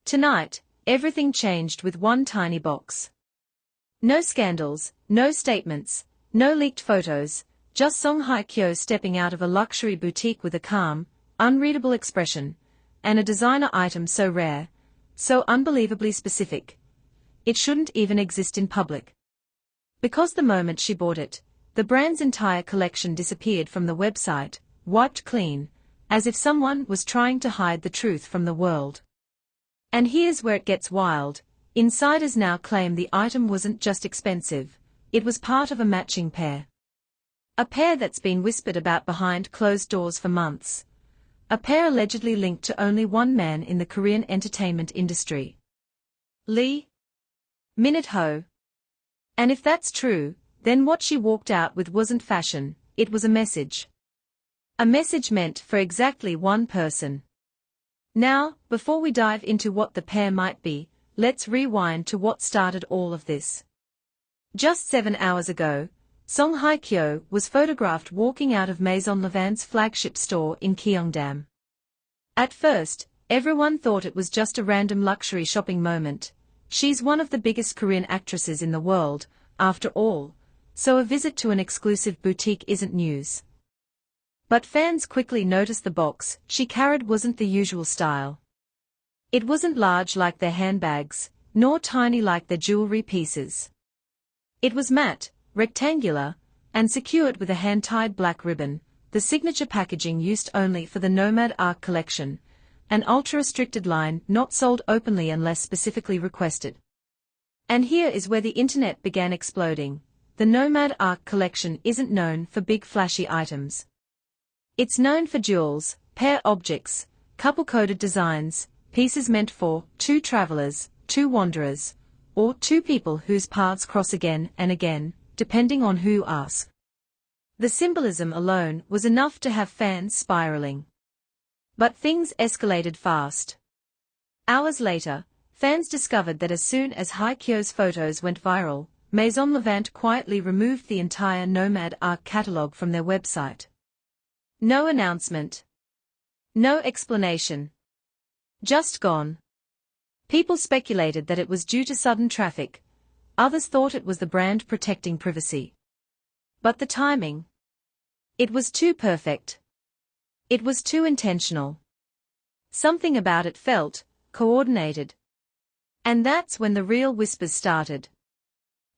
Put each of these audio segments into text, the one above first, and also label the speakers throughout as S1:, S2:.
S1: Tonight, everything changed with one tiny box. No scandals, no statements, no leaked photos, just Hye Kyo stepping out of a luxury boutique with a calm, unreadable expression, and a designer item so rare, so unbelievably specific. It shouldn't even exist in public. Because the moment she bought it, the brand's entire collection disappeared from the website, wiped clean, as if someone was trying to hide the truth from the world. And here's where it gets wild. Insiders now claim the item wasn't just expensive, it was part of a matching pair. A pair that's been whispered about behind closed doors for months. A pair allegedly linked to only one man in the Korean entertainment industry. Lee Min-ho. And if that's true, then what she walked out with wasn't fashion, it was a message. A message meant for exactly one person. Now, before we dive into what the pair might be, let's rewind to what started all of this. Just 7 hours ago, Hye Kyo was photographed walking out of Maison Levant's flagship store in Gyeongdam. At first, everyone thought it was just a random luxury shopping moment. She's one of the biggest Korean actresses in the world, after all, so a visit to an exclusive boutique isn't news. But fans quickly noticed the box she carried wasn't the usual style. It wasn't large like their handbags, nor tiny like their jewelry pieces. It was matte, rectangular, and secured with a hand-tied black ribbon, the signature packaging used only for the Nomad Arc collection, an ultra-restricted line not sold openly unless specifically requested. And here is where the internet began exploding. The Nomad Arc collection isn't known for big flashy items. It's known for jewels, pair objects, couple-coded designs, pieces meant for two travelers, two wanderers, or two people whose paths cross again and again, depending on who asks. The symbolism alone was enough to have fans spiraling. But things escalated fast. Hours later, fans discovered that as soon as Hye Kyo's photos went viral, Maison Levant quietly removed the entire Nomad Arc catalog from their website. No announcement. No explanation. Just gone. People speculated that it was due to sudden traffic. Others thought it was the brand protecting privacy. But the timing. It was too perfect. It was too intentional. Something about it felt coordinated. And that's when the real whispers started.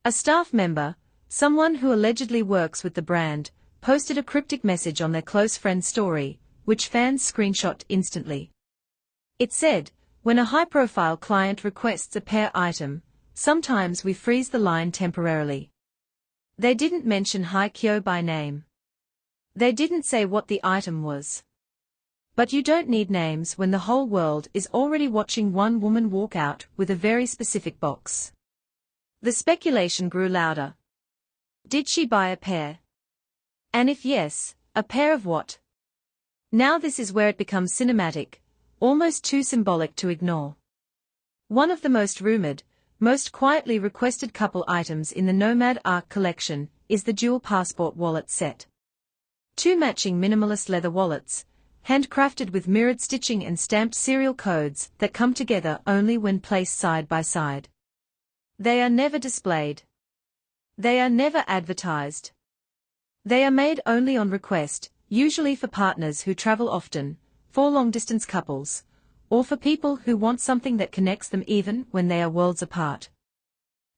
S1: A staff member, someone who allegedly works with the brand, posted a cryptic message on their close friend's story, which fans screenshot instantly. It said, "When a high-profile client requests a pair item, sometimes we freeze the line temporarily." They didn't mention Hye Kyo by name. They didn't say what the item was. But you don't need names when the whole world is already watching one woman walk out with a very specific box. The speculation grew louder. Did she buy a pair? And if yes, a pair of what? Now this is where it becomes cinematic, almost too symbolic to ignore. One of the most rumored, most quietly requested couple items in the Nomad Arc collection is the dual passport wallet set. Two matching minimalist leather wallets, handcrafted with mirrored stitching and stamped serial codes that come together only when placed side by side. They are never displayed. They are never advertised. They are made only on request, usually for partners who travel often, for long-distance couples, or for people who want something that connects them even when they are worlds apart.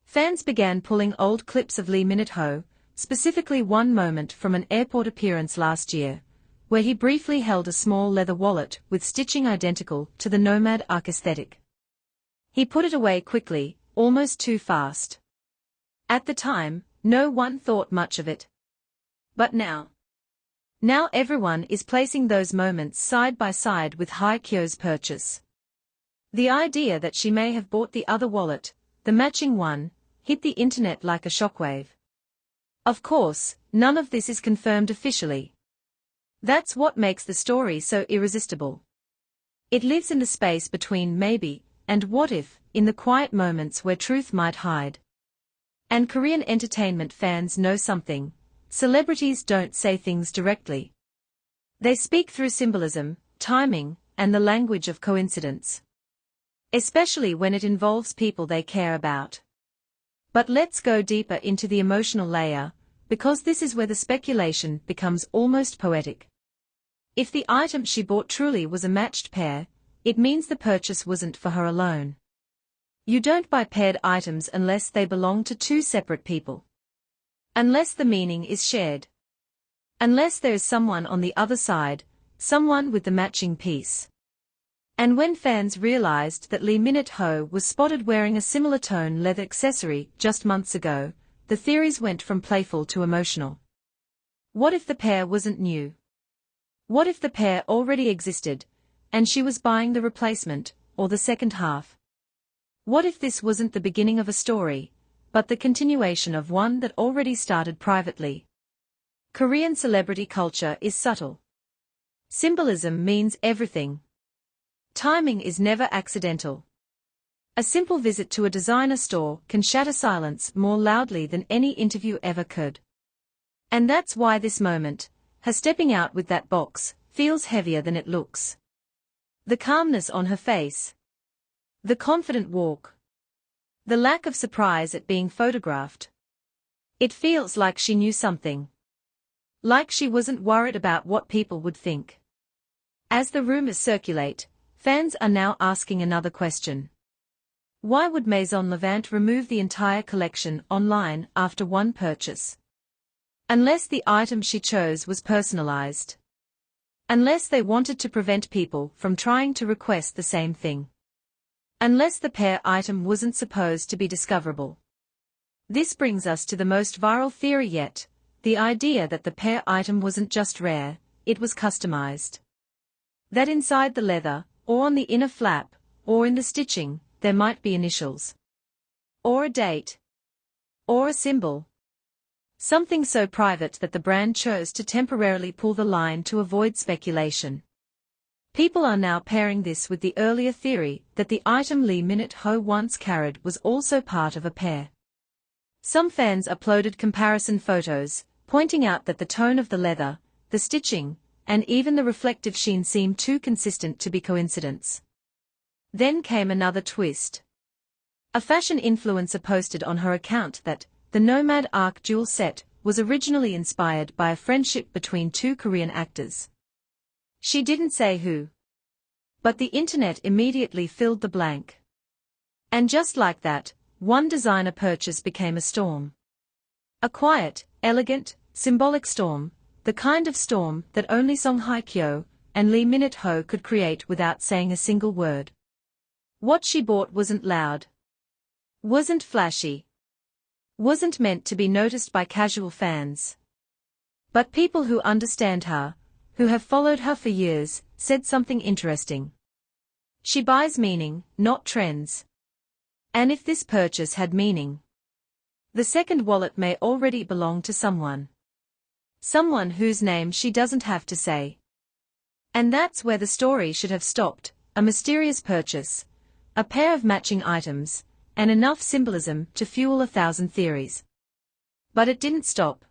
S1: Fans began pulling old clips of Lee Min-ho, specifically one moment from an airport appearance last year, where he briefly held a small leather wallet with stitching identical to the Nomad Arc aesthetic. He put it away quickly, almost too fast. At the time, no one thought much of it. But now everyone is placing those moments side by side with Hye Kyo's purchase. The idea that she may have bought the other wallet, the matching one, hit the internet like a shockwave. Of course, none of this is confirmed officially. That's what makes the story so irresistible. It lives in the space between maybe and what if, in the quiet moments where truth might hide. And Korean entertainment fans know something. Celebrities don't say things directly. They speak through symbolism, timing, and the language of coincidence. especially when it involves people they care about. But let's go deeper into the emotional layer, because this is where the speculation becomes almost poetic. If the item she bought truly was a matched pair, it means the purchase wasn't for her alone. You don't buy paired items unless they belong to two separate people. Unless the meaning is shared. Unless there is someone on the other side, someone with the matching piece. And when fans realized that Lee Min-ho was spotted wearing a similar tone leather accessory just months ago, the theories went from playful to emotional. What if the pair wasn't new? What if the pair already existed, and she was buying the replacement, or the second half? What if this wasn't the beginning of a story, but the continuation of one that already started privately? Korean celebrity culture is subtle. Symbolism means everything. Timing is never accidental. A simple visit to a designer store can shatter silence more loudly than any interview ever could. And that's why this moment, her stepping out with that box, feels heavier than it looks. The calmness on her face. The confident walk. The lack of surprise at being photographed. It feels like she knew something. Like she wasn't worried about what people would think. As the rumors circulate, fans are now asking another question. Why would Maison Levant remove the entire collection online after one purchase? Unless the item she chose was personalized. Unless they wanted to prevent people from trying to request the same thing. Unless the pair item wasn't supposed to be discoverable. This brings us to the most viral theory yet, the idea that the pair item wasn't just rare, it was customized. That inside the leather, or on the inner flap, or in the stitching, there might be initials. Or a date. Or a symbol. Something so private that the brand chose to temporarily pull the line to avoid speculation. People are now pairing this with the earlier theory that the item Lee Min-ho once carried was also part of a pair. Some fans uploaded comparison photos, pointing out that the tone of the leather, the stitching, and even the reflective sheen seemed too consistent to be coincidence. Then came another twist. A fashion influencer posted on her account that the Nomad Arc jewel set was originally inspired by a friendship between two Korean actors. She didn't say who. But the internet immediately filled the blank. And just like that, one designer purchase became a storm. A quiet, elegant, symbolic storm, the kind of storm that only Hye Kyo and Lee Min-ho could create without saying a single word. What she bought wasn't loud. Wasn't flashy. Wasn't meant to be noticed by casual fans. But people who understand her, who have followed her for years, said something interesting. She buys meaning, not trends. And if this purchase had meaning, the second wallet may already belong to someone. Someone whose name she doesn't have to say. And that's where the story should have stopped, a mysterious purchase, a pair of matching items, and enough symbolism to fuel 1,000 theories. But it didn't stop.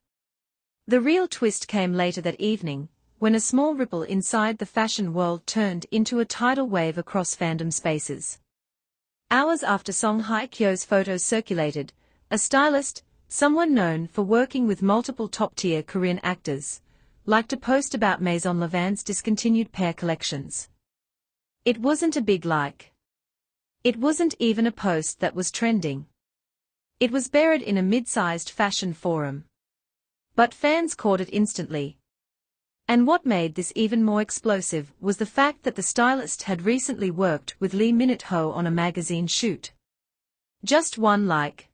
S1: The real twist came later that evening, when a small ripple inside the fashion world turned into a tidal wave across fandom spaces. Hours after Hye Kyo's photos circulated, a stylist, someone known for working with multiple top-tier Korean actors, liked a post about Maison Levant's discontinued pair collections. It wasn't a big like. It wasn't even a post that was trending. It was buried in a mid-sized fashion forum. But fans caught it instantly. And what made this even more explosive was the fact that the stylist had recently worked with Lee Min-ho on a magazine shoot. Just one like.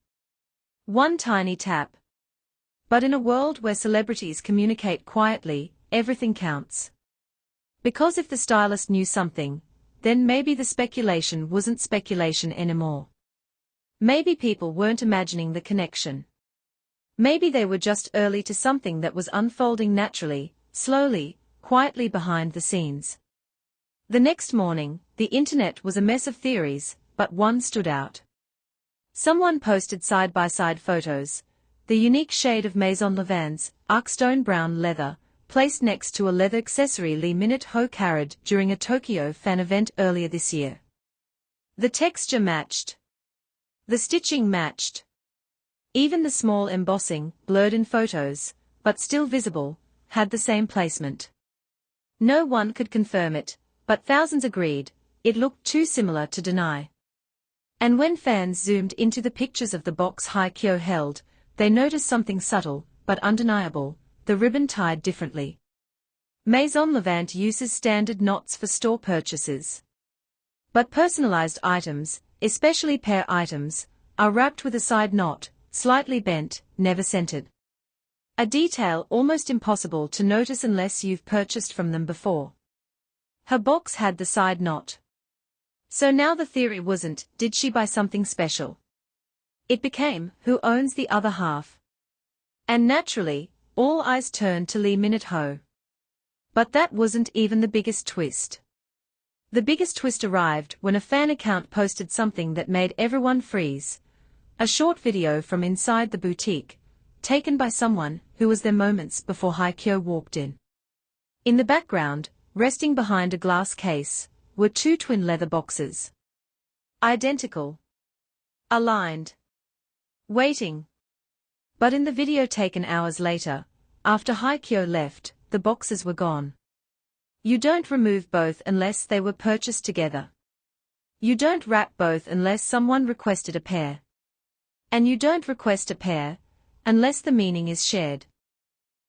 S1: One tiny tap. But in a world where celebrities communicate quietly, everything counts. Because if the stylist knew something, then maybe the speculation wasn't speculation anymore. Maybe people weren't imagining the connection. Maybe they were just early to something that was unfolding naturally, slowly, quietly behind the scenes. The next morning, the internet was a mess of theories, but one stood out. Someone posted side-by-side photos, the unique shade of Maison Levant's Arc stone brown leather, placed next to a leather accessory Lee Min-ho carried during a Tokyo fan event earlier this year. The texture matched. The stitching matched. Even the small embossing, blurred in photos, but still visible, had the same placement. No one could confirm it, but thousands agreed, it looked too similar to deny. And when fans zoomed into the pictures of the box Hye Kyo held, they noticed something subtle, but undeniable, the ribbon tied differently. Maison Levant uses standard knots for store purchases. But personalized items, especially pair items, are wrapped with a side knot, slightly bent, never centered. A detail almost impossible to notice unless you've purchased from them before. Her box had the side knot. So now the theory wasn't, did she buy something special? It became, who owns the other half? And naturally, all eyes turned to Lee Minute-ho. But that wasn't even the biggest twist. The biggest twist arrived when a fan account posted something that made everyone freeze. A short video from inside the boutique, taken by someone who was there moments before Hye Kyo walked in. In the background, resting behind a glass case, were two twin leather boxes. Identical. Aligned. Waiting. But in the video taken hours later, after Hye Kyo left, the boxes were gone. You don't remove both unless they were purchased together. You don't wrap both unless someone requested a pair. And you don't request a pair unless the meaning is shared.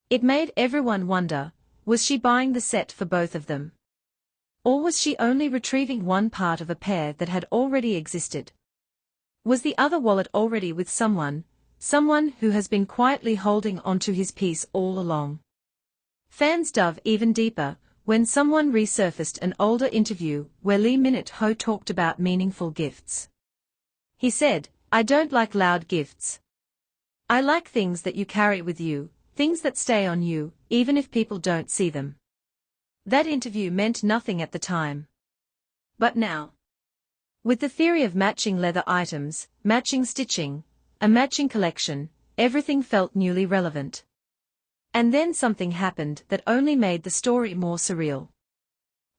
S1: It made everyone wonder, was she buying the set for both of them? Or was she only retrieving one part of a pair that had already existed? Was the other wallet already with someone who has been quietly holding onto his piece all along? Fans dove even deeper when someone resurfaced an older interview where Lee Minute-ho talked about meaningful gifts. He said, "I don't like loud gifts. I like things that you carry with you, things that stay on you, even if people don't see them." That interview meant nothing at the time. But now, with the theory of matching leather items, matching stitching, a matching collection, everything felt newly relevant. And then something happened that only made the story more surreal.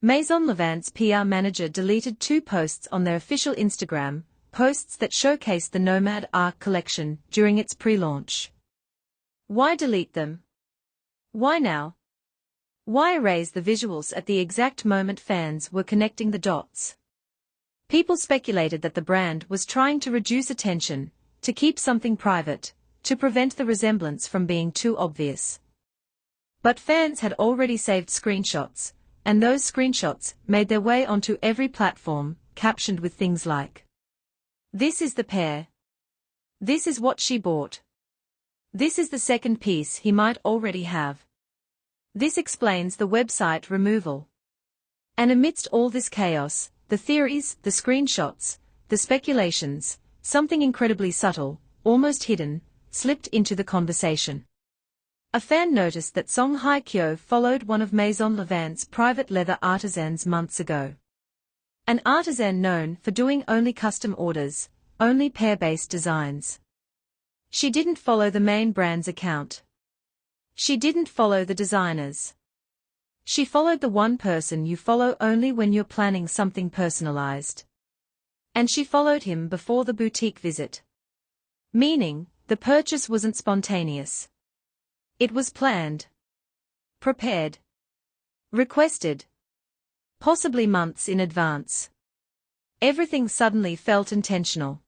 S1: Maison Levant's PR manager deleted 2 posts on their official Instagram, posts that showcased the Nomad Arc collection during its pre-launch. Why delete them? Why now? Why erase the visuals at the exact moment fans were connecting the dots? People speculated that the brand was trying to reduce attention, to keep something private, to prevent the resemblance from being too obvious. But fans had already saved screenshots, and those screenshots made their way onto every platform, captioned with things like, "This is the pair. This is what she bought. This is the second piece he might already have. This explains the website removal." And amidst all this chaos, the theories, the screenshots, the speculations, something incredibly subtle, almost hidden, slipped into the conversation. A fan noticed that Song Hye Kyo followed one of Maison Levant's private leather artisans months ago. An artisan known for doing only custom orders, only pair-based designs. She didn't follow the main brand's account. She didn't follow the designers. She followed the one person you follow only when you're planning something personalized. And she followed him before the boutique visit. Meaning, the purchase wasn't spontaneous. It was planned. Prepared. Requested. Possibly months in advance. Everything suddenly felt intentional.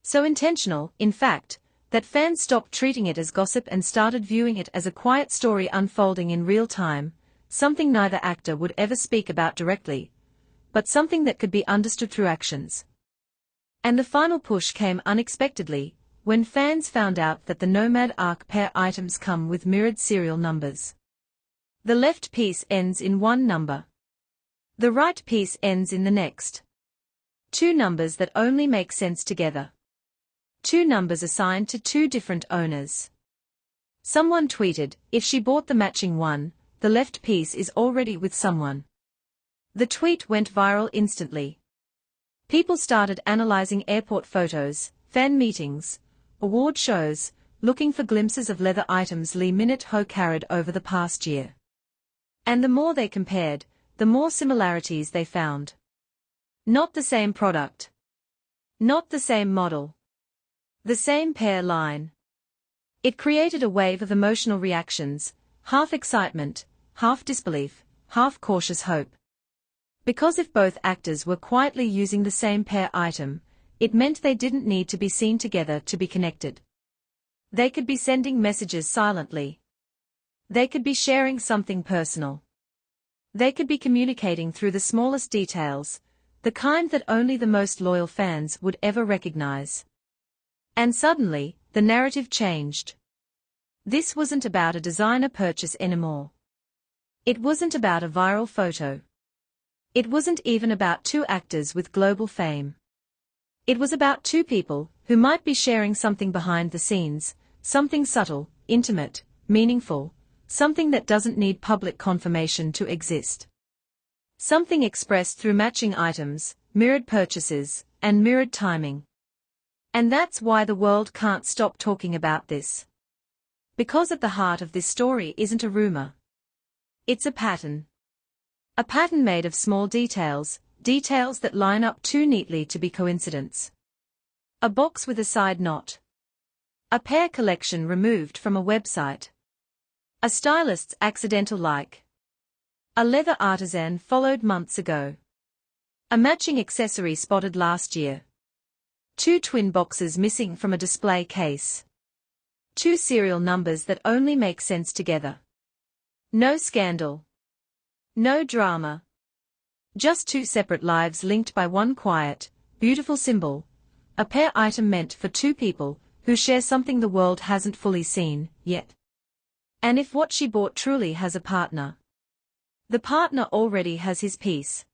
S1: So intentional, in fact, that fans stopped treating it as gossip and started viewing it as a quiet story unfolding in real time, something neither actor would ever speak about directly, but something that could be understood through actions. And the final push came unexpectedly, when fans found out that the Nomad Arc pair items come with mirrored serial numbers. The left piece ends in one number. The right piece ends in the next. 2 numbers that only make sense together. 2 numbers assigned to 2 different owners. Someone tweeted, "If she bought the matching one, the left piece is already with someone." The tweet went viral instantly. People started analyzing airport photos, fan meetings, award shows, looking for glimpses of leather items Lee Minute-ho carried over the past year. And the more they compared, the more similarities they found. Not the same product. Not the same model. The same pair line. It created a wave of emotional reactions, half excitement, half disbelief, half cautious hope. Because if both actors were quietly using the same pair item, it meant they didn't need to be seen together to be connected. They could be sending messages silently. They could be sharing something personal. They could be communicating through the smallest details, the kind that only the most loyal fans would ever recognize. And suddenly, the narrative changed. This wasn't about a designer purchase anymore. It wasn't about a viral photo. It wasn't even about two actors with global fame. It was about two people who might be sharing something behind the scenes, something subtle, intimate, meaningful, something that doesn't need public confirmation to exist. Something expressed through matching items, mirrored purchases, and mirrored timing. And that's why the world can't stop talking about this. Because at the heart of this story isn't a rumor. It's a pattern. A pattern made of small details, details that line up too neatly to be coincidence. A box with a side knot. A pair collection removed from a website. A stylist's accidental like. A leather artisan followed months ago. A matching accessory spotted last year. Two twin boxes missing from a display case. Two serial numbers that only make sense together. No scandal. No drama. Just two separate lives linked by one quiet, beautiful symbol. A pair item meant for two people who share something the world hasn't fully seen yet. And if what she bought truly has a partner, the partner already has his piece.